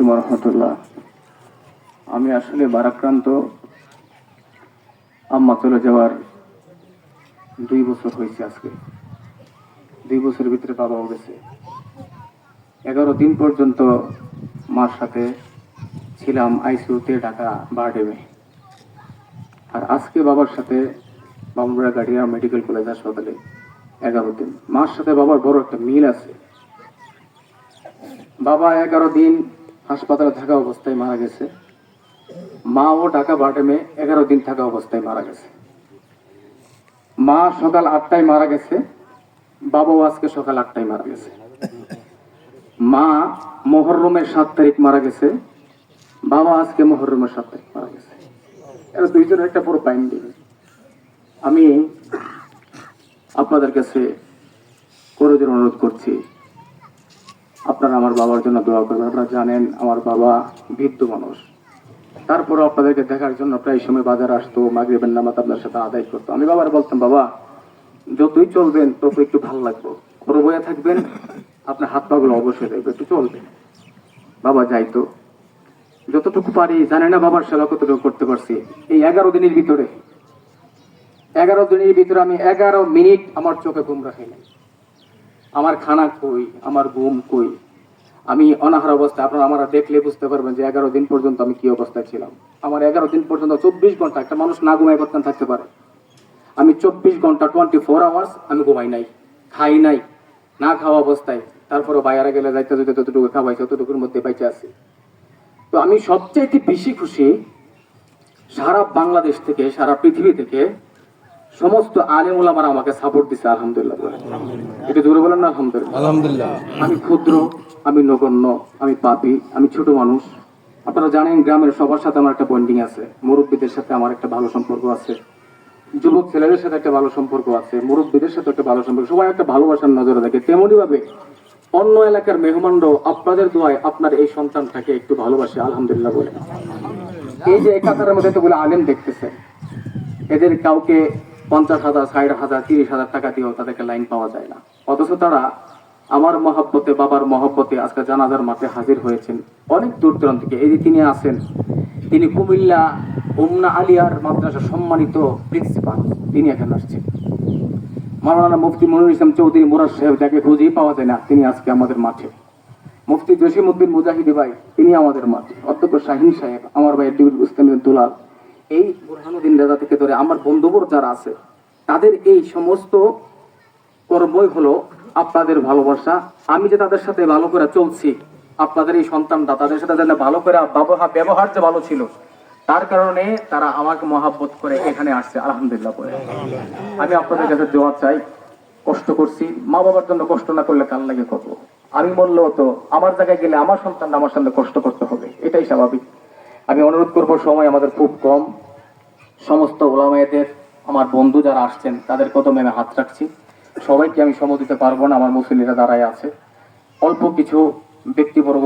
ওয়া রাহমাতুল্লাহ। আমি আসলে ভারাক্রান্ত। আম্মা চলে যাওয়ার 2 বছর হয়েছে আজকে। 2 বছরের ভিতরে বাবাও গেছে। 11 দিন পর্যন্ত মার সাথে ছিলাম আইসিইউতে, ঢাকা বারডেমে। আর আজকে বাবার সাথে বামুরা গাড়িয়া মেডিকেল কলেজ হাসপাতালে 11 দিন। মার সাথে বাবার বড় একটা মিল আছে। বাবা 11 দিন হাসপাতালে থাকা অবস্থায় মারা গেছে। মাও ঢাকা বারডেমে 11 দিন থাকা অবস্থায় মারা গেছে। মা সকাল 8টায় মারা গেছে, বাবাও আজকে সকাল 8টায় মারা গেছে। মা মুহররমের 7 তারিখ মারা গেছে, বাবা আজকে মুহররমের 7 তারিখ মারা গেছে। এরা দুইজনের একটা পুরো বাইন্ডিং। আমি আপনাদের কাছে করজোড়ে অনুরোধ করছি, আপনারা আমার বাবার জন্য দোয়া করবেন। আপনারা জানেন আমার বাবা বৃদ্ধ মানুষ, তারপরে আপনাদেরকে দেখার জন্য প্রায় সময় বাজার আসতো, মাগরিবের নামাজ আপনার সাথে আদায় করতো। আমি বাবার বলতাম, বাবা যতই চলবেন তত একটু ভালো লাগবো, বড় বইয়া থাকবেন, আপনার হাত পা গুলো অবশ্যই দেখবে, একটু চলবেন। বাবা যাইতো যতটুকু পারি, জানে না বাবার সেবা কতটুকু করতে পারছি। এই 11 দিনের ভিতরে 11 দিনের ভিতরে আমি 11 মিনিট আমার চোখে ঘুম রাখি নাই। আমার খানা কই, আমার ঘুম কই, আমি অনাহার অবস্থায়। আপনারা আমরা দেখলে বুঝতে পারবেন যে 11 দিন পর্যন্ত আমি কি অবস্থায় ছিলাম। আমার 11 দিন পর্যন্ত 24 ঘন্টা, একটা মানুষ না ঘুমায় করতেন থাকতে পারে, আমি 24 ঘন্টা 24 আওয়ার্স আমি ঘুমাই নাই, খাই নাই, না খাওয়া অবস্থায়। তারপরে বাইরে গেলে যাইতে যেতে যতটুকু খাওয়াইছে ততটুকুর মধ্যে বেঁচে আছি। তো আমি সবচাইতে বেশি খুশি, সারা বাংলাদেশ থেকে, সারা পৃথিবী থেকে সমস্ত আলেম ওলামারা আমাকে সাপোর্ট দিচ্ছে। আলহামদুলিল্লাহ, এটা জোরে বলেন না আলহামদুলিল্লাহ। আলহামদুলিল্লাহ। আমি ক্ষুদ্র, আমি নগণ্য, আমি পাপী, আমি ছোট মানুষ। আপনারা জানেন গ্রামের সবার সাথে আমার একটা বন্ডিং আছে, মুরব্বীদের সাথে আমার একটা ভালো সম্পর্ক আছে, যুবক ছেলেদের সাথে একটা ভালো সম্পর্ক আছে, মুরব্বীদের সাথে একটা ভালো সম্পর্ক, সবাই একটা ভালোবাসার নজরে দেখে। তেমনি ভাবে অন্য এলাকার মেহমানরাও আপনাদের দোয়ায় আপনার এই সন্তানটাকে একটু ভালোবাসে, আলহামদুলিল্লাহ বলে। এই যে একাতারের মধ্যে তো বলে আলেম দেখতেছে, এদের কাউকে 50,000, 60,000, 30,000 টাকা দিয়েও তাদেরকে লাইন পাওয়া যায় না। অথচ তারা আমার মহব্বতে, বাবার মহব্বতে আজকে জানাজার মাঠে হাজির হয়েছেন অনেক দূর দূরান্ত থেকে। এই যে তিনি আছেন, তিনি কুমিল্লা উমনা আলিয়ার মাদ্রাসা সম্মানিত প্রিন্সিপাল, তিনি এখানে আসছেন। মাওলানা মুফতি মনিরুল ইসলাম চৌধুরী মুরাদ সাহেব, যাকে খুঁজেই পাওয়া যায় না, তিনি আজকে আমাদের মাঠে। মুফতি জসিমউদ্দিন মুজাহিদি ভাই, তিনি আমাদের মাঠে। অধ্যক্ষ শাহিন সাহেব, আমার ভাই ডিউল ইসলামের দুলাল, এই বুরহানুদ্দিন রাজা থেকে ধরে আমার বন্ধুবর যারা আছে, তাদের এই সমস্ত কর্মই হলো আপনাদের ভালোবাসা। আমি যে তাদের সাথে ভালো করে চলছি, আপনাদের এই সন্তানটা তাদের সাথে ভালো করে ব্যবহার যে ভালো ছিল, তার কারণে তারা আমাকে মহাব্বত করে এখানে আসছে, আলহামদুলিল্লাহ বলে। আমি আপনাদের কাছে দোয়া চাই। কষ্ট করছি, মা বাবার জন্য কষ্ট না করলে কাল লাগে কত। আমি বললেও তো আমার জায়গায় গেলে আমার সন্তান আমার সামনে কষ্ট করতে হবে, এটাই স্বাভাবিক। আমি অনুরোধ করবো, সময় আমাদের খুব কম। সমস্ত ওলামায়েদের, আমার বন্ধু যারা আসছেন, তাদের কদমে আমি হাত রাখছি। সবাইকে আমি সময় দিতে পারবো না, আমার মুসল্লিরা দাঁড়ায় আছে। অল্প কিছু ব্যক্তিবর্গ